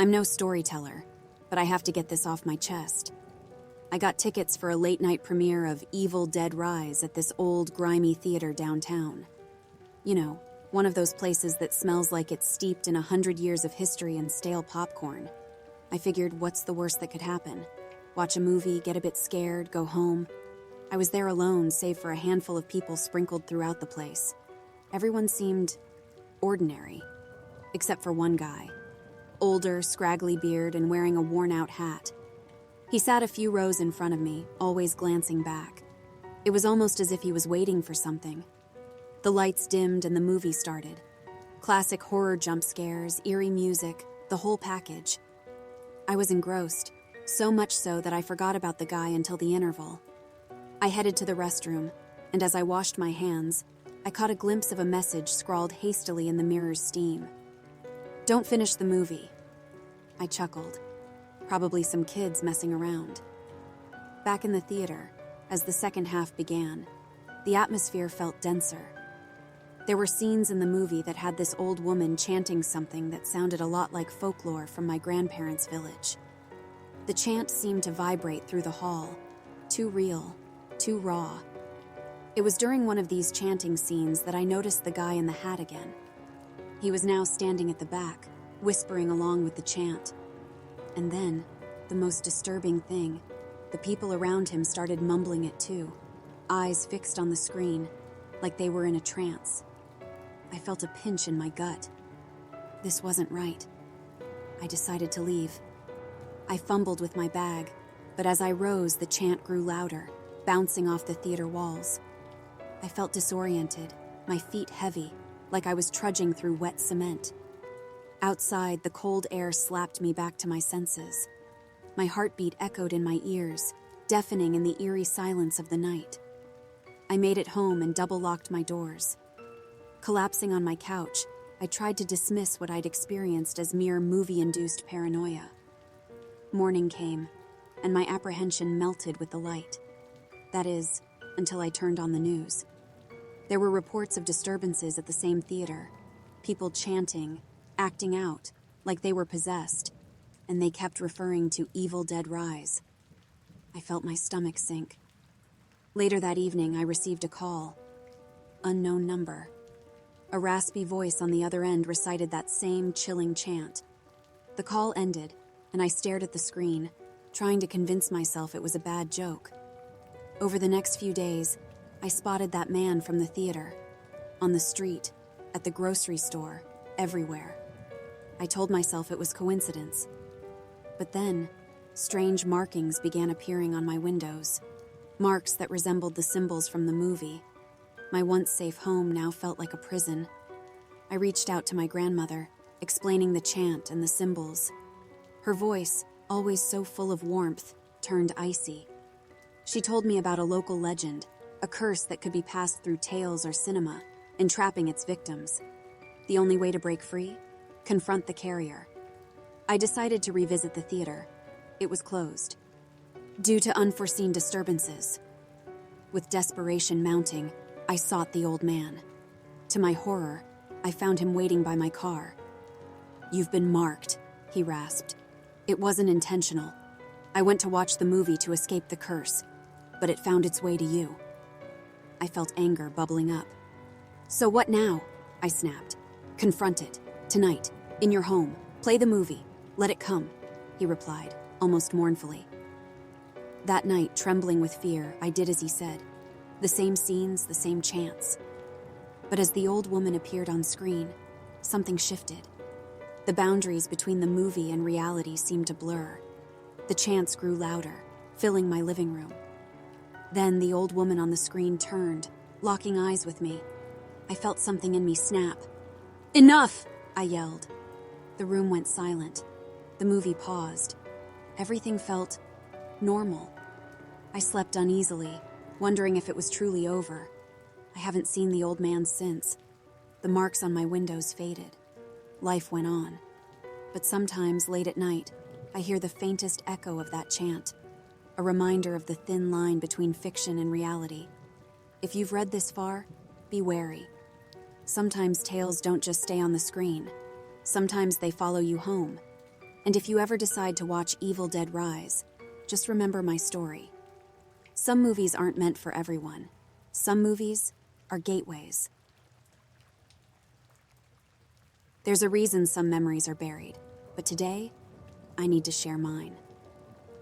I'm no storyteller, but I have to get this off my chest. I got tickets for a late-night premiere of Evil Dead Rise at this old, grimy theater downtown. You know, one of those places that smells like it's steeped in 100 years of history and stale popcorn. I figured, what's the worst that could happen? Watch a movie, get a bit scared, go home. I was there alone, save for a handful of people sprinkled throughout the place. Everyone seemed ordinary, except for one guy. Older, scraggly beard and wearing a worn-out hat. He sat a few rows in front of me, always glancing back. It was almost as if he was waiting for something. The lights dimmed and the movie started. Classic horror jump scares, eerie music, the whole package. I was engrossed, so much so that I forgot about the guy until the interval. I headed to the restroom, and as I washed my hands, I caught a glimpse of a message scrawled hastily in the mirror's steam. "Don't finish the movie." I chuckled. Probably some kids messing around. Back in the theater, as the second half began, the atmosphere felt denser. There were scenes in the movie that had this old woman chanting something that sounded a lot like folklore from my grandparents' village. The chant seemed to vibrate through the hall, too real, too raw. It was during one of these chanting scenes that I noticed the guy in the hat again. He was now standing at the back, whispering along with the chant. And then, the most disturbing thing, the people around him started mumbling it too, eyes fixed on the screen, like they were in a trance. I felt a pinch in my gut. This wasn't right. I decided to leave. I fumbled with my bag, but as I rose, the chant grew louder, bouncing off the theater walls. I felt disoriented, my feet heavy, like I was trudging through wet cement. Outside, the cold air slapped me back to my senses. My heartbeat echoed in my ears, deafening in the eerie silence of the night. I made it home and double-locked my doors. Collapsing on my couch, I tried to dismiss what I'd experienced as mere movie-induced paranoia. Morning came, and my apprehension melted with the light. That is, until I turned on the news. There were reports of disturbances at the same theater, people chanting, acting out, like they were possessed, and they kept referring to Evil Dead Rise. I felt my stomach sink. Later that evening, I received a call. Unknown number. A raspy voice on the other end recited that same chilling chant. The call ended, and I stared at the screen, trying to convince myself it was a bad joke. Over the next few days, I spotted that man from the theater, on the street, at the grocery store, everywhere. I told myself it was coincidence. But then, strange markings began appearing on my windows, marks that resembled the symbols from the movie. My once safe home now felt like a prison. I reached out to my grandmother, explaining the chant and the symbols. Her voice, always so full of warmth, turned icy. She told me about a local legend, a curse that could be passed through tales or cinema, entrapping its victims. The only way to break free? Confront the carrier. I decided to revisit the theater. It was closed, due to unforeseen disturbances. With desperation mounting, I sought the old man. To my horror, I found him waiting by my car. "You've been marked," he rasped. "It wasn't intentional. I went to watch the movie to escape the curse, but it found its way to you." I felt anger bubbling up. "So what now?" I snapped. "Confront it. Tonight. In your home. Play the movie. Let it come," he replied, almost mournfully. That night, trembling with fear, I did as he said. The same scenes, the same chants. But as the old woman appeared on screen, something shifted. The boundaries between the movie and reality seemed to blur. The chants grew louder, filling my living room. Then the old woman on the screen turned, locking eyes with me. I felt something in me snap. "Enough!" I yelled. The room went silent. The movie paused. Everything felt normal. I slept uneasily, wondering if it was truly over. I haven't seen the old man since. The marks on my windows faded. Life went on. But sometimes, late at night, I hear the faintest echo of that chant, a reminder of the thin line between fiction and reality. If you've read this far, be wary. Sometimes tales don't just stay on the screen. Sometimes they follow you home. And if you ever decide to watch Evil Dead Rise, just remember my story. Some movies aren't meant for everyone. Some movies are gateways. There's a reason some memories are buried, but today, I need to share mine.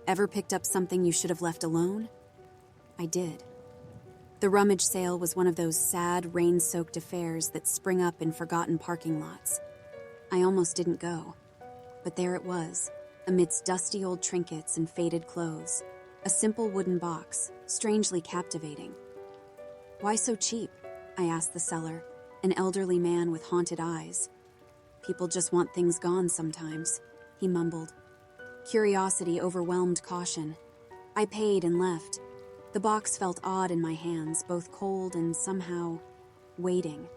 Ever picked up something you should have left alone? I did. The rummage sale was one of those sad, rain-soaked affairs that spring up in forgotten parking lots. I almost didn't go, but there it was, amidst dusty old trinkets and faded clothes. A simple wooden box, strangely captivating. "Why so cheap?" I asked the seller, an elderly man with haunted eyes. "People just want things gone sometimes," he mumbled. Curiosity overwhelmed caution. I paid and left. The box felt odd in my hands, both cold and somehow waiting.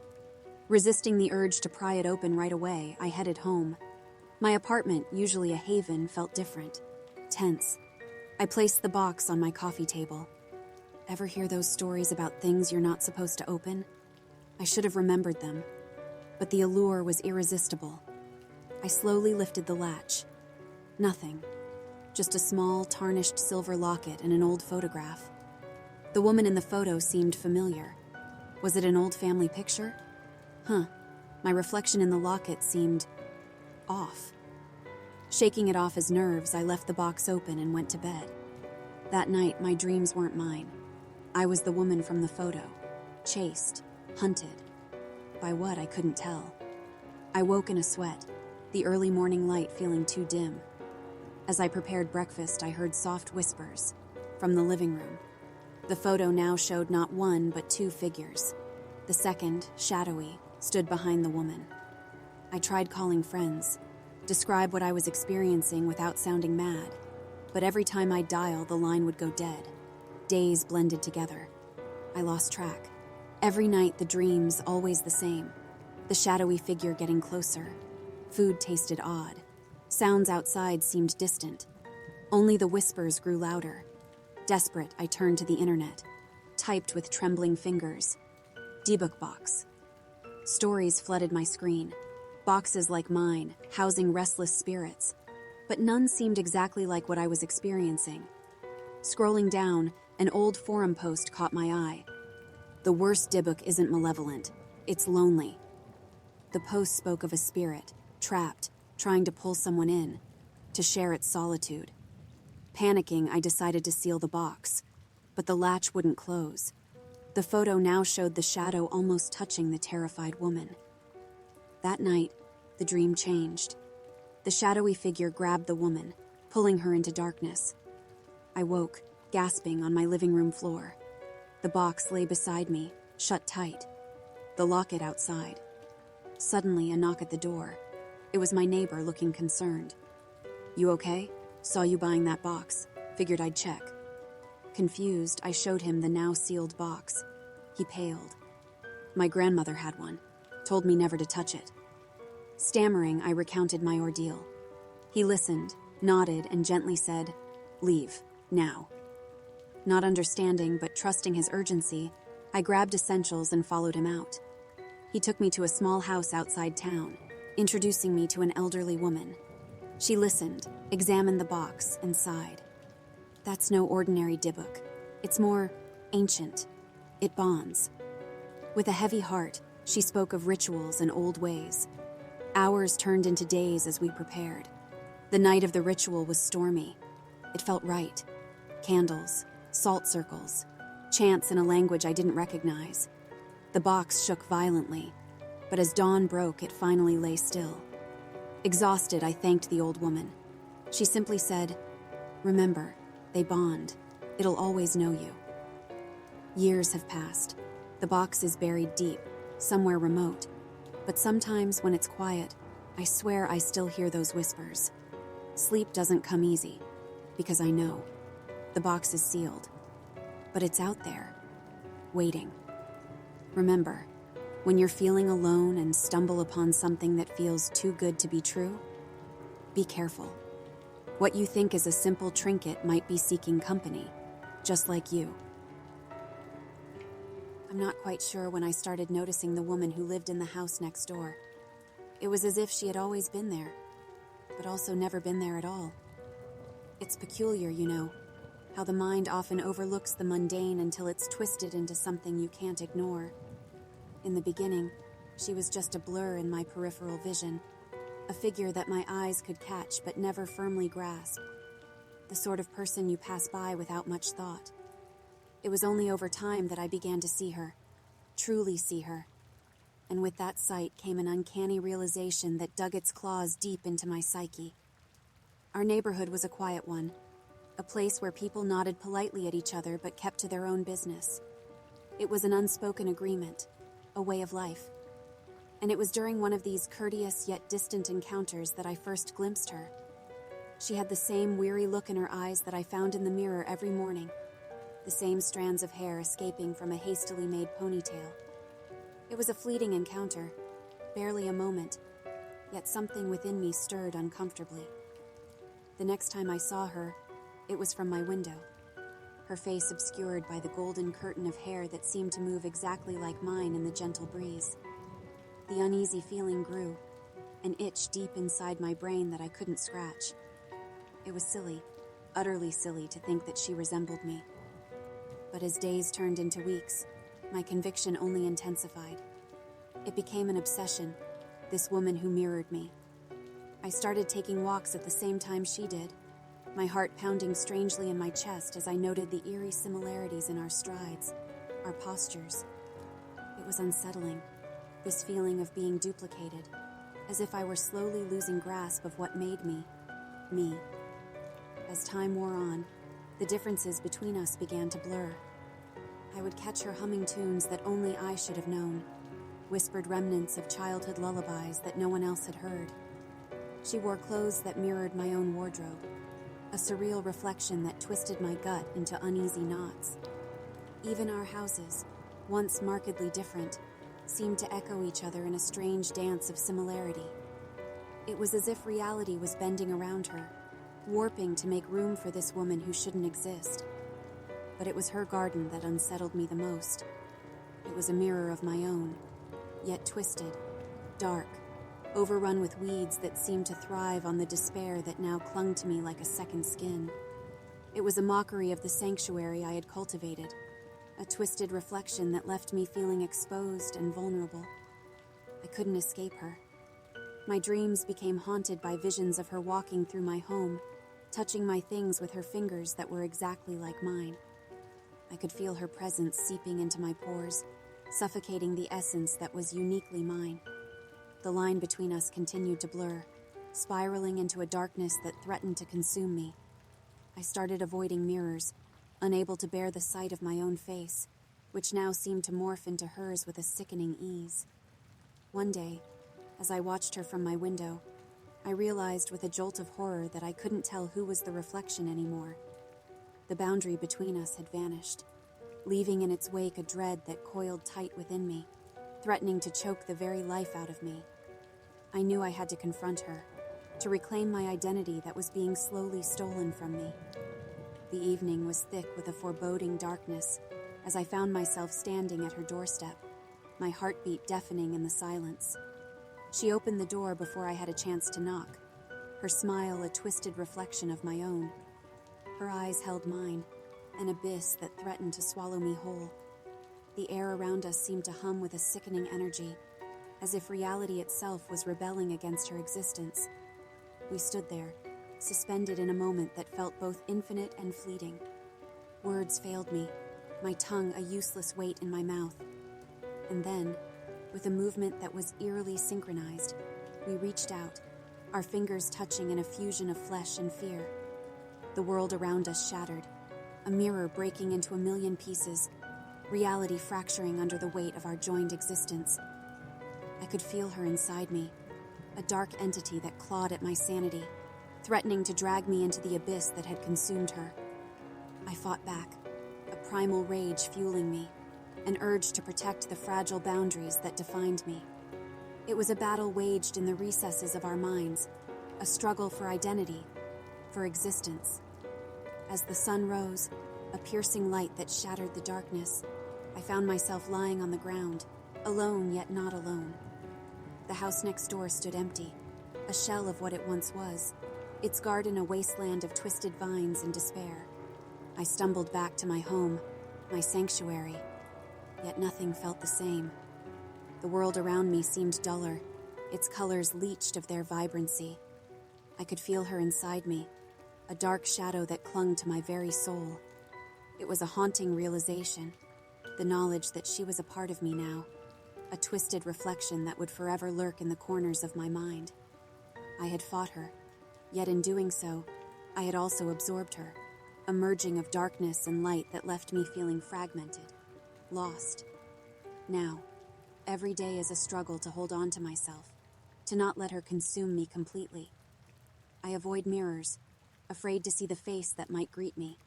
Resisting the urge to pry it open right away, I headed home. My apartment, usually a haven, felt different, tense. I placed the box on my coffee table. Ever hear those stories about things you're not supposed to open? I should have remembered them, but the allure was irresistible. I slowly lifted the latch. Nothing. Just a small, tarnished silver locket and an old photograph. The woman in the photo seemed familiar. Was it an old family picture? My reflection in the locket seemed off. Shaking it off as nerves, I left the box open and went to bed. That night, my dreams weren't mine. I was the woman from the photo, chased, hunted. By what, I couldn't tell. I woke in a sweat, the early morning light feeling too dim. As I prepared breakfast, I heard soft whispers from the living room. The photo now showed not one, but two figures. The second, shadowy, stood behind the woman. I tried calling friends, describe what I was experiencing without sounding mad, but every time I'd dial, the line would go dead. Days blended together. I lost track. Every night, the dreams, always the same. The shadowy figure getting closer. Food tasted odd. Sounds outside seemed distant. Only the whispers grew louder. Desperate, I turned to the internet. Typed with trembling fingers. Debug box. Stories flooded my screen. Boxes like mine, housing restless spirits. But none seemed exactly like what I was experiencing. Scrolling down, an old forum post caught my eye. "The worst Dybbuk isn't malevolent. It's lonely." The post spoke of a spirit, trapped, trying to pull someone in, to share its solitude. Panicking, I decided to seal the box, but the latch wouldn't close. The photo now showed the shadow almost touching the terrified woman. That night, the dream changed. The shadowy figure grabbed the woman, pulling her into darkness. I woke, gasping on my living room floor. The box lay beside me, shut tight. The locket outside. Suddenly, a knock at the door. It was my neighbor looking concerned. "You okay? Saw you buying that box. Figured I'd check." Confused, I showed him the now sealed box. He paled. "My grandmother had one. Told me never to touch it." Stammering, I recounted my ordeal. He listened, nodded, and gently said, "Leave, now." Not understanding, but trusting his urgency, I grabbed essentials and followed him out. He took me to a small house outside town, introducing me to an elderly woman. She listened, examined the box, and sighed. "That's no ordinary Dybbuk. It's more ancient. It bonds." With a heavy heart, she spoke of rituals and old ways. Hours turned into days as we prepared. The night of the ritual was stormy. It felt right. Candles, salt circles, chants in a language I didn't recognize. The box shook violently, but as dawn broke, it finally lay still. Exhausted, I thanked the old woman. She simply said, "Remember, they bond. It'll always know you." Years have passed. The box is buried deep, somewhere remote. But sometimes when it's quiet, I swear I still hear those whispers. Sleep doesn't come easy, because I know. The box is sealed. But it's out there, waiting. Remember, when you're feeling alone and stumble upon something that feels too good to be true, be careful. What you think is a simple trinket might be seeking company, just like you. I'm not quite sure when I started noticing the woman who lived in the house next door. It was as if she had always been there. but also never been there at all. It's peculiar, how the mind often overlooks the mundane until it's twisted into something you can't ignore. In the beginning, she was just a blur in my peripheral vision, a figure that my eyes could catch but never firmly grasp, the sort of person you pass by without much thought. It was only over time that I began to see her, truly see her, and with that sight came an uncanny realization that dug its claws deep into my psyche. Our neighborhood was a quiet one, a place where people nodded politely at each other but kept to their own business. It was an unspoken agreement, a way of life. And it was during one of these courteous yet distant encounters that I first glimpsed her. She had the same weary look in her eyes that I found in the mirror every morning, the same strands of hair escaping from a hastily made ponytail. It was a fleeting encounter, barely a moment, yet something within me stirred uncomfortably. The next time I saw her, it was from my window, her face obscured by the golden curtain of hair that seemed to move exactly like mine in the gentle breeze. The uneasy feeling grew, an itch deep inside my brain that I couldn't scratch. It was silly, utterly silly to think that she resembled me. But as days turned into weeks, my conviction only intensified. It became an obsession, this woman who mirrored me. I started taking walks at the same time she did, my heart pounding strangely in my chest as I noted the eerie similarities in our strides, our postures. It was unsettling, this feeling of being duplicated, as if I were slowly losing grasp of what made me, me. As time wore on, the differences between us began to blur. I would catch her humming tunes that only I should have known, whispered remnants of childhood lullabies that no one else had heard. She wore clothes that mirrored my own wardrobe, a surreal reflection that twisted my gut into uneasy knots. Even our houses, once markedly different, seemed to echo each other in a strange dance of similarity. It was as if reality was bending around her, warping to make room for this woman who shouldn't exist. But it was her garden that unsettled me the most. It was a mirror of my own, yet twisted, dark, overrun with weeds that seemed to thrive on the despair that now clung to me like a second skin. It was a mockery of the sanctuary I had cultivated, a twisted reflection that left me feeling exposed and vulnerable. I couldn't escape her. My dreams became haunted by visions of her walking through my home, touching my things with her fingers that were exactly like mine. I could feel her presence seeping into my pores, suffocating the essence that was uniquely mine. The line between us continued to blur, spiraling into a darkness that threatened to consume me. I started avoiding mirrors, unable to bear the sight of my own face, which now seemed to morph into hers with a sickening ease. One day, as I watched her from my window, I realized with a jolt of horror that I couldn't tell who was the reflection anymore. The boundary between us had vanished, leaving in its wake a dread that coiled tight within me, threatening to choke the very life out of me. I knew I had to confront her, to reclaim my identity that was being slowly stolen from me. The evening was thick with a foreboding darkness as I found myself standing at her doorstep, my heartbeat deafening in the silence. She opened the door before I had a chance to knock, her smile a twisted reflection of my own. Her eyes held mine, an abyss that threatened to swallow me whole. The air around us seemed to hum with a sickening energy, as if reality itself was rebelling against her existence. We stood there, suspended in a moment that felt both infinite and fleeting. Words failed me, my tongue a useless weight in my mouth. And then, with a movement that was eerily synchronized, we reached out, our fingers touching in a fusion of flesh and fear. The world around us shattered, a mirror breaking into a million pieces, reality fracturing under the weight of our joined existence. I could feel her inside me, a dark entity that clawed at my sanity, threatening to drag me into the abyss that had consumed her. I fought back, a primal rage fueling me, an urge to protect the fragile boundaries that defined me. It was a battle waged in the recesses of our minds, a struggle for identity, for existence. As the sun rose, a piercing light that shattered the darkness, I found myself lying on the ground, alone yet not alone. The house next door stood empty, a shell of what it once was, its garden a wasteland of twisted vines and despair. I stumbled back to my home, my sanctuary, yet nothing felt the same. The world around me seemed duller, its colors leached of their vibrancy. I could feel her inside me, a dark shadow that clung to my very soul. It was a haunting realization, the knowledge that she was a part of me now, a twisted reflection that would forever lurk in the corners of my mind. I had fought her, yet in doing so, I had also absorbed her, a merging of darkness and light that left me feeling fragmented, lost. Now, every day is a struggle to hold on to myself, to not let her consume me completely. I avoid mirrors, afraid to see the face that might greet me,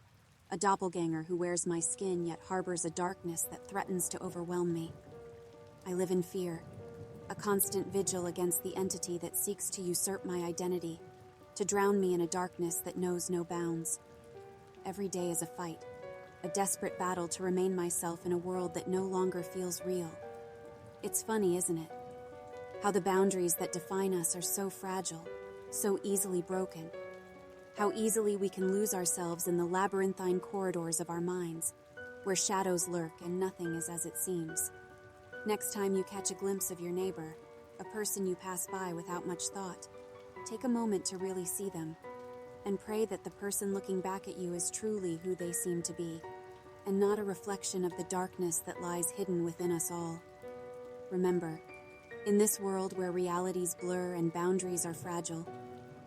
a doppelganger who wears my skin yet harbors a darkness that threatens to overwhelm me. I live in fear, a constant vigil against the entity that seeks to usurp my identity, to drown me in a darkness that knows no bounds. Every day is a fight, a desperate battle to remain myself in a world that no longer feels real. It's funny, isn't it? How the boundaries that define us are so fragile, so easily broken. How easily we can lose ourselves in the labyrinthine corridors of our minds, where shadows lurk and nothing is as it seems. Next time you catch a glimpse of your neighbor, a person you pass by without much thought, take a moment to really see them, and pray that the person looking back at you is truly who they seem to be, and not a reflection of the darkness that lies hidden within us all. Remember, in this world where realities blur and boundaries are fragile,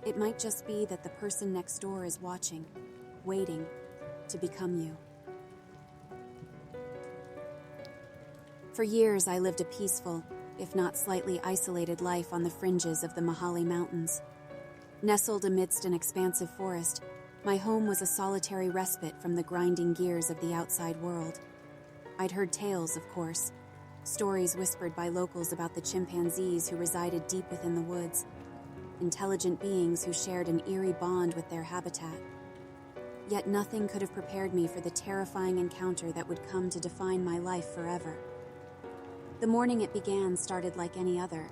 it might just be that the person next door is watching, waiting to become you. For years, I lived a peaceful, if not slightly isolated life on the fringes of the Mahali Mountains. Nestled amidst an expansive forest, my home was a solitary respite from the grinding gears of the outside world. I'd heard tales, of course, stories whispered by locals about the chimpanzees who resided deep within the woods, intelligent beings who shared an eerie bond with their habitat. Yet nothing could have prepared me for the terrifying encounter that would come to define my life forever. The morning it began started like any other,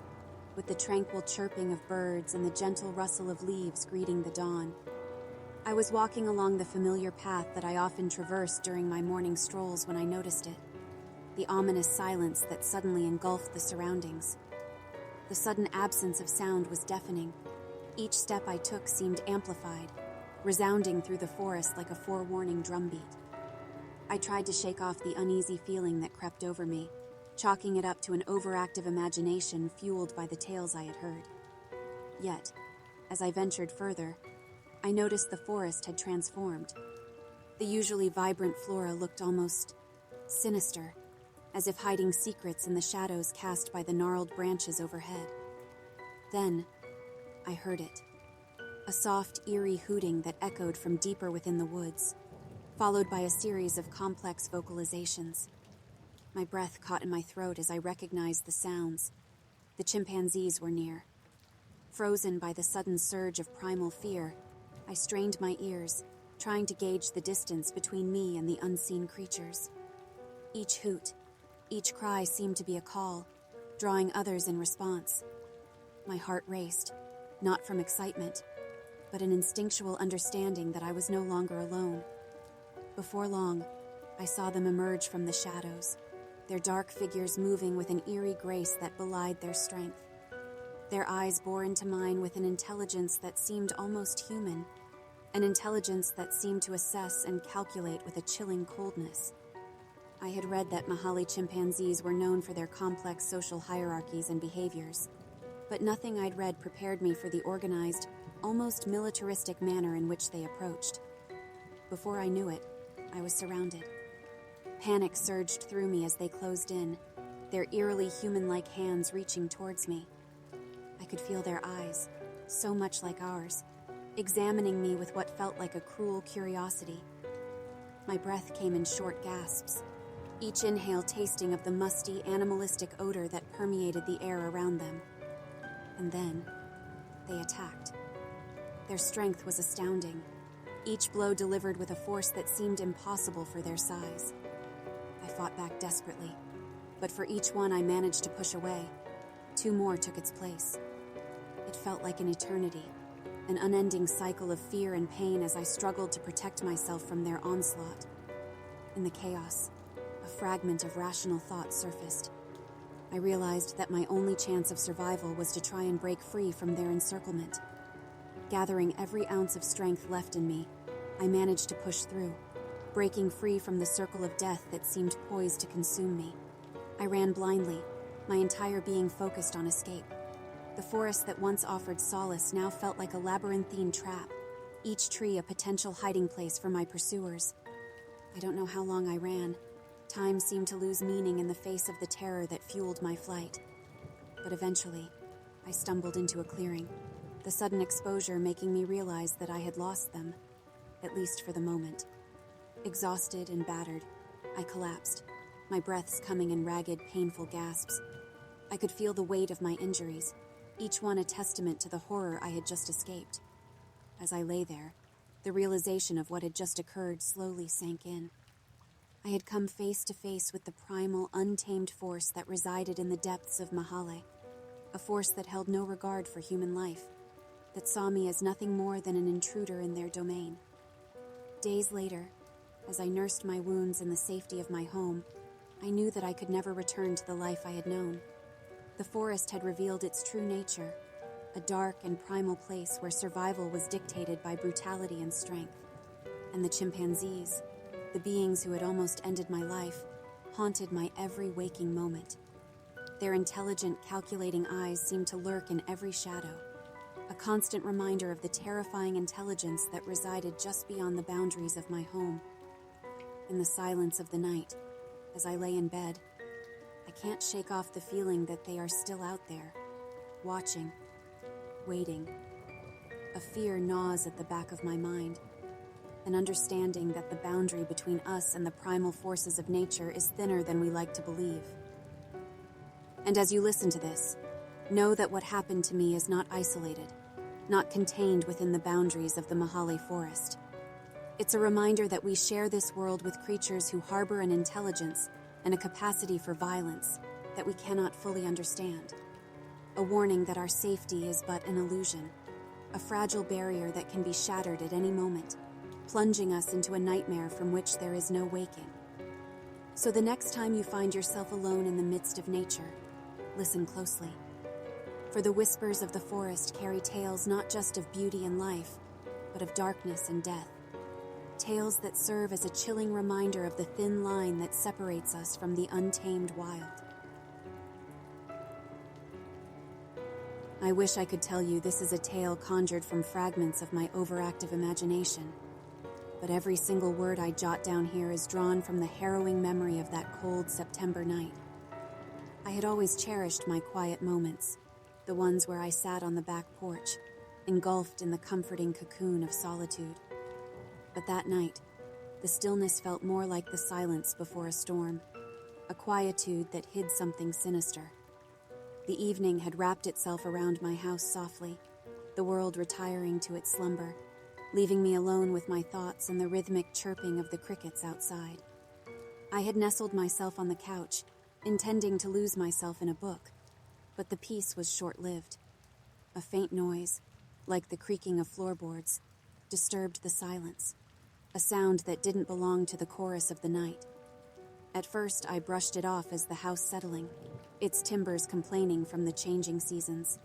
with the tranquil chirping of birds and the gentle rustle of leaves greeting the dawn. I was walking along the familiar path that I often traversed during my morning strolls when I noticed it, the ominous silence that suddenly engulfed the surroundings. The sudden absence of sound was deafening. Each step I took seemed amplified, resounding through the forest like a forewarning drumbeat. I tried to shake off the uneasy feeling that crept over me, chalking it up to an overactive imagination fueled by the tales I had heard. Yet, as I ventured further, I noticed the forest had transformed. The usually vibrant flora looked almost sinister, as if hiding secrets in the shadows cast by the gnarled branches overhead. Then, I heard it. A soft, eerie hooting that echoed from deeper within the woods, followed by a series of complex vocalizations. My breath caught in my throat as I recognized the sounds. The chimpanzees were near. Frozen by the sudden surge of primal fear, I strained my ears, trying to gauge the distance between me and the unseen creatures. Each hoot, each cry seemed to be a call, drawing others in response. My heart raced, not from excitement, but an instinctual understanding that I was no longer alone. Before long, I saw them emerge from the shadows, their dark figures moving with an eerie grace that belied their strength. Their eyes bore into mine with an intelligence that seemed almost human, an intelligence that seemed to assess and calculate with a chilling coldness. I had read that Mahali chimpanzees were known for their complex social hierarchies and behaviors, but nothing I'd read prepared me for the organized, almost militaristic manner in which they approached. Before I knew it, I was surrounded. Panic surged through me as they closed in, their eerily human-like hands reaching towards me. I could feel their eyes, so much like ours, examining me with what felt like a cruel curiosity. My breath came in short gasps, each inhale tasting of the musty, animalistic odor that permeated the air around them. And then, they attacked. Their strength was astounding, each blow delivered with a force that seemed impossible for their size. I fought back desperately, but for each one I managed to push away, two more took its place. It felt like an eternity, an unending cycle of fear and pain as I struggled to protect myself from their onslaught. In the chaos, a fragment of rational thought surfaced. I realized that my only chance of survival was to try and break free from their encirclement. Gathering every ounce of strength left in me, I managed to push through, breaking free from the circle of death that seemed poised to consume me. I ran blindly, my entire being focused on escape. The forest that once offered solace now felt like a labyrinthine trap, each tree a potential hiding place for my pursuers. I don't know how long I ran. Time seemed to lose meaning in the face of the terror that fueled my flight. But eventually, I stumbled into a clearing, the sudden exposure making me realize that I had lost them, at least for the moment. Exhausted and battered, I collapsed, my breaths coming in ragged, painful gasps. I could feel the weight of my injuries, each one a testament to the horror I had just escaped. As I lay there, the realization of what had just occurred slowly sank in. I had come face to face with the primal, untamed force that resided in the depths of Mahale, a force that held no regard for human life, that saw me as nothing more than an intruder in their domain. Days later, as I nursed my wounds in the safety of my home, I knew that I could never return to the life I had known. The forest had revealed its true nature, a dark and primal place where survival was dictated by brutality and strength. And the chimpanzees, the beings who had almost ended my life, haunted my every waking moment. Their intelligent, calculating eyes seemed to lurk in every shadow, a constant reminder of the terrifying intelligence that resided just beyond the boundaries of my home. In the silence of the night, as I lay in bed, I can't shake off the feeling that they are still out there, watching, waiting. A fear gnaws at the back of my mind, an understanding that the boundary between us and the primal forces of nature is thinner than we like to believe. And as you listen to this, know that what happened to me is not isolated, not contained within the boundaries of the Mahale forest. It's a reminder that we share this world with creatures who harbor an intelligence and a capacity for violence that we cannot fully understand. A warning that our safety is but an illusion, a fragile barrier that can be shattered at any moment, plunging us into a nightmare from which there is no waking. So the next time you find yourself alone in the midst of nature, listen closely. For the whispers of the forest carry tales not just of beauty and life, but of darkness and death. Tales that serve as a chilling reminder of the thin line that separates us from the untamed wild. I wish I could tell you this is a tale conjured from fragments of my overactive imagination, but every single word I jot down here is drawn from the harrowing memory of that cold September night. I had always cherished my quiet moments, the ones where I sat on the back porch, engulfed in the comforting cocoon of solitude. But that night, the stillness felt more like the silence before a storm, a quietude that hid something sinister. The evening had wrapped itself around my house softly, the world retiring to its slumber, leaving me alone with my thoughts and the rhythmic chirping of the crickets outside. I had nestled myself on the couch, intending to lose myself in a book, but the peace was short-lived. A faint noise, like the creaking of floorboards, disturbed the silence, a sound that didn't belong to the chorus of the night. At first, I brushed it off as the house settling, its timbers complaining from the changing seasons.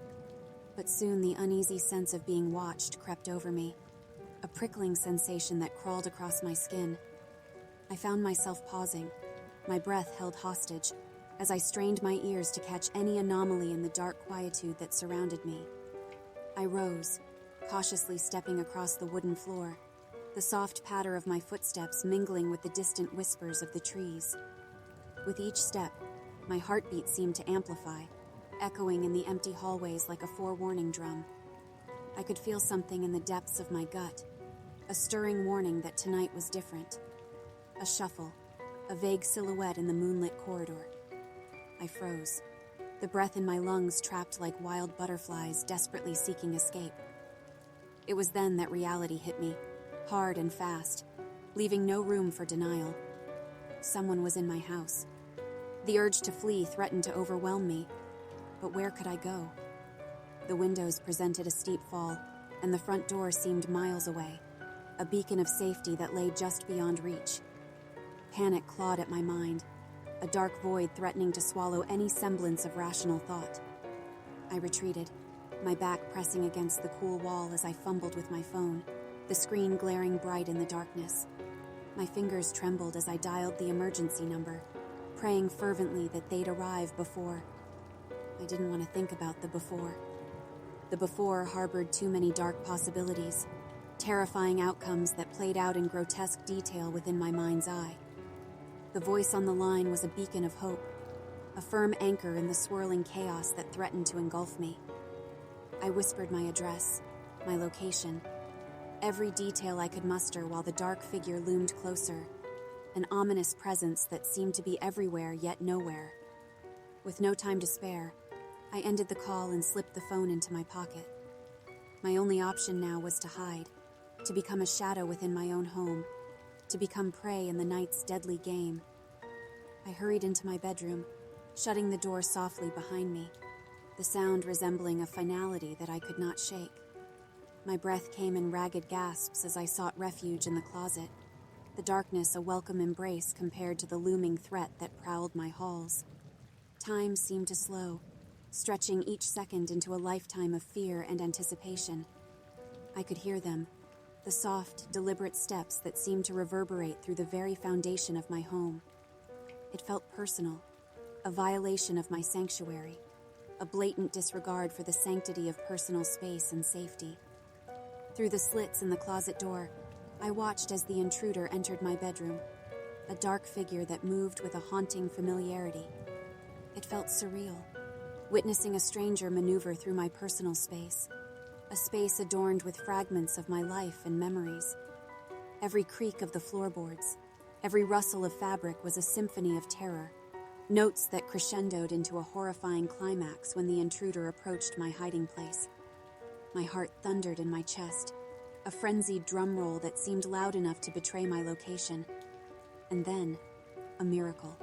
But soon the uneasy sense of being watched crept over me, a prickling sensation that crawled across my skin. I found myself pausing, my breath held hostage, as I strained my ears to catch any anomaly in the dark quietude that surrounded me. I rose, cautiously stepping across the wooden floor, the soft patter of my footsteps mingling with the distant whispers of the trees. With each step, my heartbeat seemed to amplify, echoing in the empty hallways like a forewarning drum. I could feel something in the depths of my gut, a stirring warning that tonight was different. A shuffle, a vague silhouette in the moonlit corridor. I froze, the breath in my lungs trapped like wild butterflies desperately seeking escape. It was then that reality hit me, hard and fast, leaving no room for denial. Someone was in my house. The urge to flee threatened to overwhelm me, but where could I go? The windows presented a steep fall, and the front door seemed miles away, a beacon of safety that lay just beyond reach. Panic clawed at my mind, a dark void threatening to swallow any semblance of rational thought. I retreated, my back pressing against the cool wall as I fumbled with my phone, the screen glaring bright in the darkness. My fingers trembled as I dialed the emergency number, praying fervently that they'd arrive before. I didn't want to think about the before. The before harbored too many dark possibilities, terrifying outcomes that played out in grotesque detail within my mind's eye. The voice on the line was a beacon of hope, a firm anchor in the swirling chaos that threatened to engulf me. I whispered my address, my location, every detail I could muster while the dark figure loomed closer, an ominous presence that seemed to be everywhere yet nowhere. With no time to spare, I ended the call and slipped the phone into my pocket. My only option now was to hide, to become a shadow within my own home, to become prey in the night's deadly game. I hurried into my bedroom, shutting the door softly behind me, the sound resembling a finality that I could not shake. My breath came in ragged gasps as I sought refuge in the closet, the darkness a welcome embrace compared to the looming threat that prowled my halls. Time seemed to slow, stretching each second into a lifetime of fear and anticipation. I could hear them, the soft, deliberate steps that seemed to reverberate through the very foundation of my home. It felt personal, a violation of my sanctuary, a blatant disregard for the sanctity of personal space and safety. Through the slits in the closet door, I watched as the intruder entered my bedroom, a dark figure that moved with a haunting familiarity. It felt surreal, witnessing a stranger maneuver through my personal space, a space adorned with fragments of my life and memories. Every creak of the floorboards, every rustle of fabric was a symphony of terror, notes that crescendoed into a horrifying climax when the intruder approached my hiding place. My heart thundered in my chest, a frenzied drum roll that seemed loud enough to betray my location. And then, a miracle.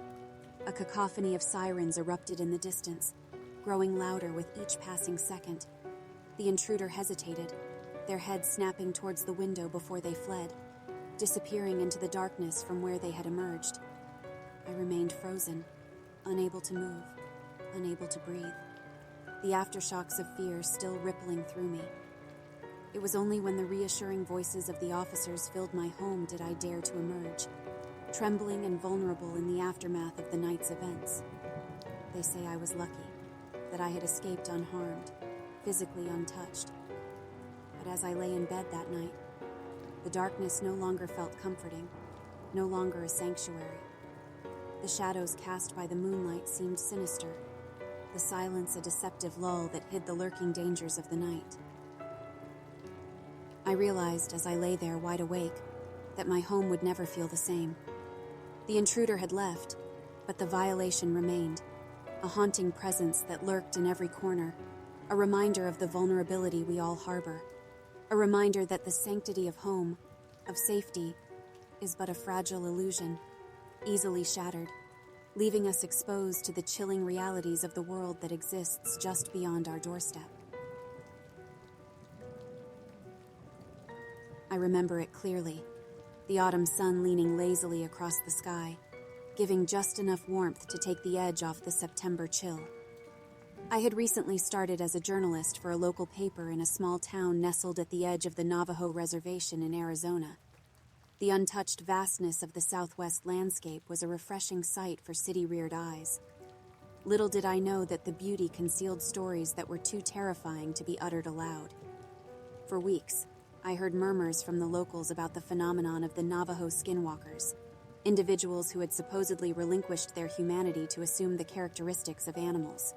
A cacophony of sirens erupted in the distance, growing louder with each passing second. The intruder hesitated, their heads snapping towards the window before they fled, disappearing into the darkness from where they had emerged. I remained frozen, unable to move, unable to breathe, the aftershocks of fear still rippling through me. It was only when the reassuring voices of the officers filled my home did I dare to emerge, trembling and vulnerable in the aftermath of the night's events. They say I was lucky, that I had escaped unharmed, physically untouched. But as I lay in bed that night, the darkness no longer felt comforting, no longer a sanctuary. The shadows cast by the moonlight seemed sinister, the silence a deceptive lull that hid the lurking dangers of the night. I realized as I lay there wide awake that my home would never feel the same. The intruder had left, but the violation remained, a haunting presence that lurked in every corner, a reminder of the vulnerability we all harbor, a reminder that the sanctity of home, of safety, is but a fragile illusion, easily shattered, leaving us exposed to the chilling realities of the world that exists just beyond our doorstep. I remember it clearly, the autumn sun leaning lazily across the sky, giving just enough warmth to take the edge off the September chill. I had recently started as a journalist for a local paper in a small town nestled at the edge of the Navajo Reservation in Arizona. The untouched vastness of the Southwest landscape was a refreshing sight for city-reared eyes. Little did I know that the beauty concealed stories that were too terrifying to be uttered aloud. For weeks, I heard murmurs from the locals about the phenomenon of the Navajo skinwalkers, individuals who had supposedly relinquished their humanity to assume the characteristics of animals.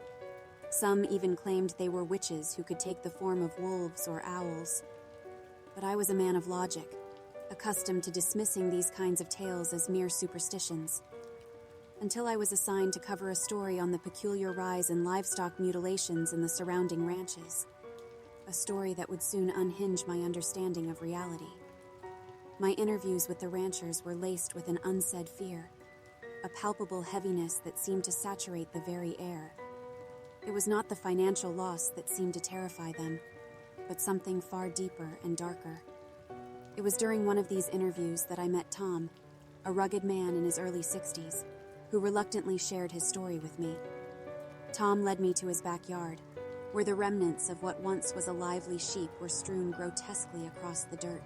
Some even claimed they were witches who could take the form of wolves or owls. But I was a man of logic, accustomed to dismissing these kinds of tales as mere superstitions, until I was assigned to cover a story on the peculiar rise in livestock mutilations in the surrounding ranches, a story that would soon unhinge my understanding of reality. My interviews with the ranchers were laced with an unsaid fear, a palpable heaviness that seemed to saturate the very air. It was not the financial loss that seemed to terrify them, but something far deeper and darker. It was during one of these interviews that I met Tom, a rugged man in his early 60s, who reluctantly shared his story with me. Tom led me to his backyard, where the remnants of what once was a lively sheep were strewn grotesquely across the dirt.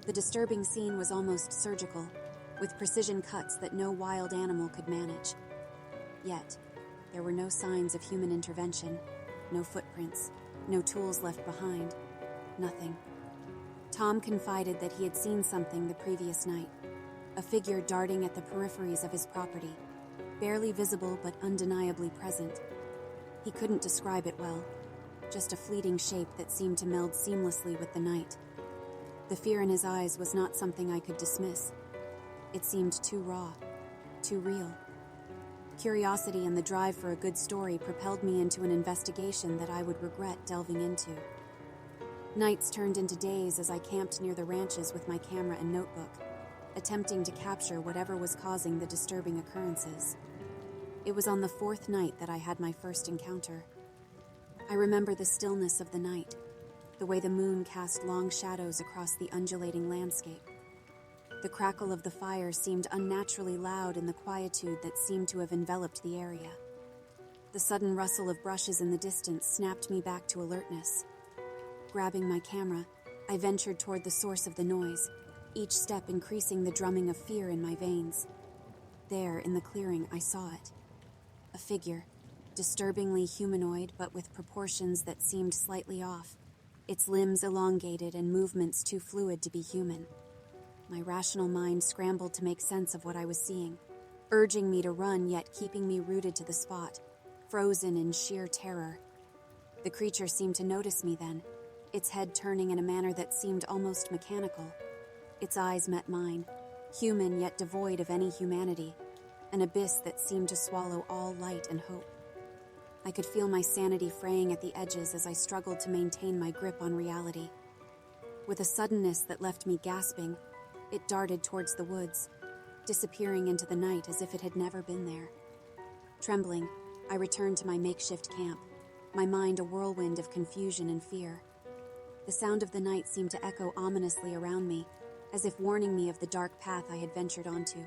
The disturbing scene was almost surgical, with precision cuts that no wild animal could manage. Yet, there were no signs of human intervention, no footprints, no tools left behind, nothing. Tom confided that he had seen something the previous night, a figure darting at the peripheries of his property, barely visible but undeniably present. He couldn't describe it well, just a fleeting shape that seemed to meld seamlessly with the night. The fear in his eyes was not something I could dismiss. It seemed too raw, too real. Curiosity and the drive for a good story propelled me into an investigation that I would regret delving into. Nights turned into days as I camped near the ranches with my camera and notebook, attempting to capture whatever was causing the disturbing occurrences. It was on the fourth night that I had my first encounter. I remember the stillness of the night, the way the moon cast long shadows across the undulating landscape. The crackle of the fire seemed unnaturally loud in the quietude that seemed to have enveloped the area. The sudden rustle of brushes in the distance snapped me back to alertness. Grabbing my camera, I ventured toward the source of the noise, each step increasing the drumming of fear in my veins. There, in the clearing, I saw it. A figure, disturbingly humanoid but with proportions that seemed slightly off, its limbs elongated and movements too fluid to be human. My rational mind scrambled to make sense of what I was seeing, urging me to run yet keeping me rooted to the spot, frozen in sheer terror. The creature seemed to notice me then, its head turning in a manner that seemed almost mechanical. Its eyes met mine, human yet devoid of any humanity, an abyss that seemed to swallow all light and hope. I could feel my sanity fraying at the edges as I struggled to maintain my grip on reality. With a suddenness that left me gasping, it darted towards the woods, disappearing into the night as if it had never been there. Trembling, I returned to my makeshift camp, my mind a whirlwind of confusion and fear. The sound of the night seemed to echo ominously around me, as if warning me of the dark path I had ventured onto.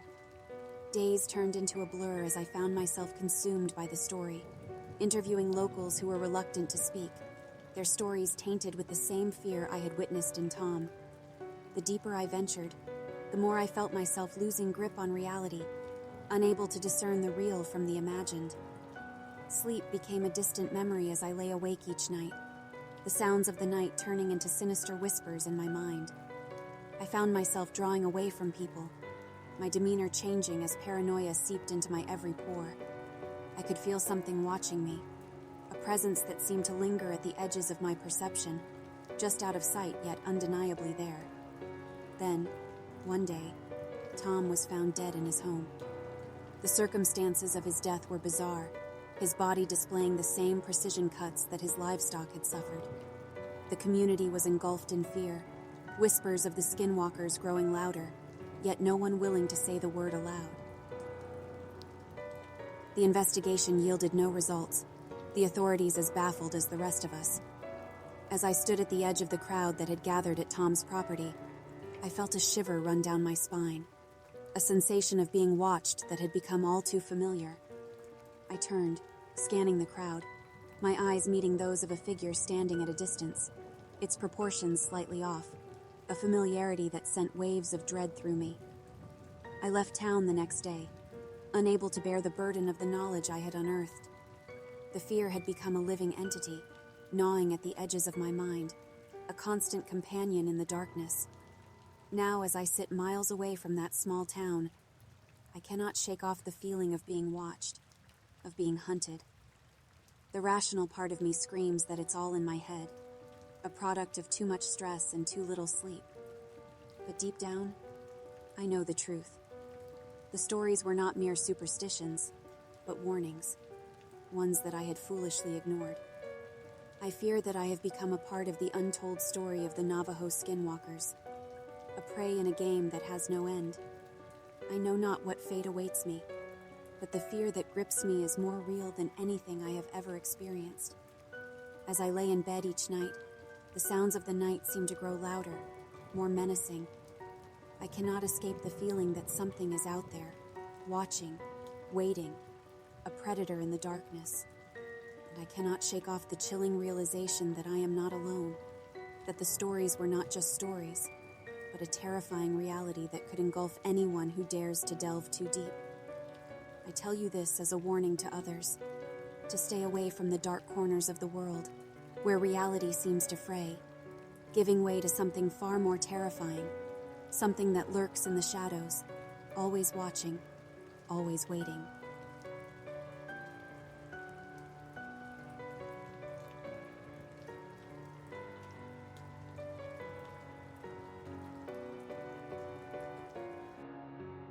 Days turned into a blur as I found myself consumed by the story, interviewing locals who were reluctant to speak, their stories tainted with the same fear I had witnessed in Tom. The deeper I ventured, the more I felt myself losing grip on reality, unable to discern the real from the imagined. Sleep became a distant memory as I lay awake each night, the sounds of the night turning into sinister whispers in my mind. I found myself drawing away from people, my demeanor changing as paranoia seeped into my every pore. I could feel something watching me, a presence that seemed to linger at the edges of my perception, just out of sight yet undeniably there. Then, one day, Tom was found dead in his home. The circumstances of his death were bizarre, his body displaying the same precision cuts that his livestock had suffered. The community was engulfed in fear, whispers of the skinwalkers growing louder, yet no one willing to say the word aloud. The investigation yielded no results, the authorities as baffled as the rest of us. As I stood at the edge of the crowd that had gathered at Tom's property, I felt a shiver run down my spine, a sensation of being watched that had become all too familiar. I turned, scanning the crowd, my eyes meeting those of a figure standing at a distance, its proportions slightly off, a familiarity that sent waves of dread through me. I left town the next day, unable to bear the burden of the knowledge I had unearthed. The fear had become a living entity, gnawing at the edges of my mind, a constant companion in the darkness. Now, as I sit miles away from that small town, I cannot shake off the feeling of being watched, of being hunted. The rational part of me screams that it's all in my head, a product of too much stress and too little sleep. But deep down, I know the truth. The stories were not mere superstitions, but warnings, ones that I had foolishly ignored. I fear that I have become a part of the untold story of the Navajo skinwalkers, a prey in a game that has no end. I know not what fate awaits me, but the fear that grips me is more real than anything I have ever experienced. As I lay in bed each night, the sounds of the night seem to grow louder, more menacing. I cannot escape the feeling that something is out there, watching, waiting, a predator in the darkness. And I cannot shake off the chilling realization that I am not alone, that the stories were not just stories, but a terrifying reality that could engulf anyone who dares to delve too deep. I tell you this as a warning to others, to stay away from the dark corners of the world, where reality seems to fray, giving way to something far more terrifying, something that lurks in the shadows, always watching, always waiting.